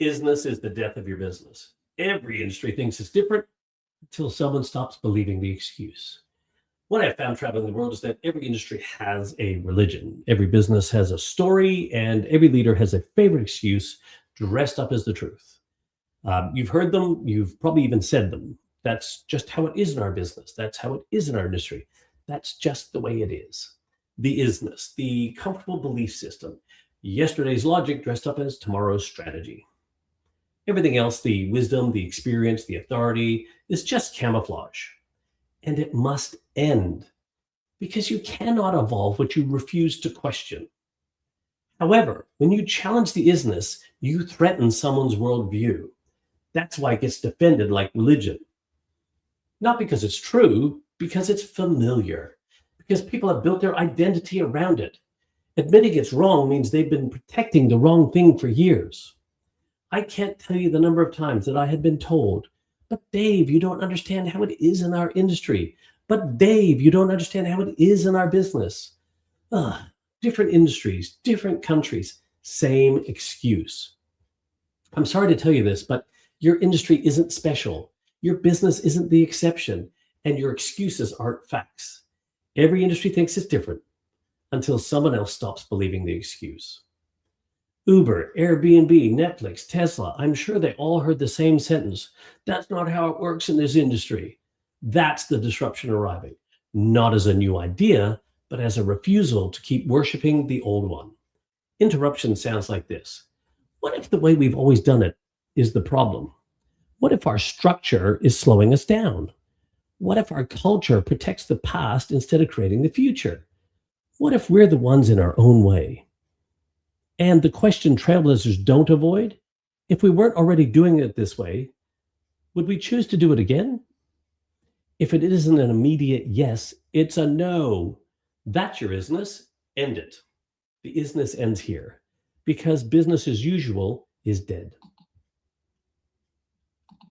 Isness is the death of your business. Every industry thinks it's different until someone stops believing the excuse. What I've found traveling the world is that every industry has a religion, every business has a story, and every leader has a favorite excuse dressed up as the truth. You've heard them, you've probably even said them. That's just how it is in our business. That's how it is in our industry. That's just the way it is. The isness, the comfortable belief system, yesterday's logic dressed up as tomorrow's strategy. Everything else, the wisdom, the experience, the authority, is just camouflage. And it must end because you cannot evolve what you refuse to question. However, when you challenge the isness, you threaten someone's worldview. That's why it gets defended like religion. Not because it's true, because it's familiar, because people have built their identity around it. Admitting it's wrong means they've been protecting the wrong thing for years. I can't tell you the number of times that I had been told, but Dave, you don't understand how it is in our industry. But Dave, you don't understand how it is in our business. Ugh, different industries, different countries, same excuse. I'm sorry to tell you this, but your industry isn't special. Your business isn't the exception, and your excuses aren't facts. Every industry thinks it's different until someone else stops believing the excuse. Uber, Airbnb, Netflix, Tesla, I'm sure they all heard the same sentence. That's not how it works in this industry. That's the disruption arriving, not as a new idea, but as a refusal to keep worshiping the old one. Interruption sounds like this. What if the way we've always done it is the problem? What if our structure is slowing us down? What if our culture protects the past instead of creating the future? What if we're the ones in our own way? And the question trailblazers don't avoid, if we weren't already doing it this way, would we choose to do it again? If it isn't an immediate yes, it's a no. That's your isness. End it. The isness ends here because business as usual is dead.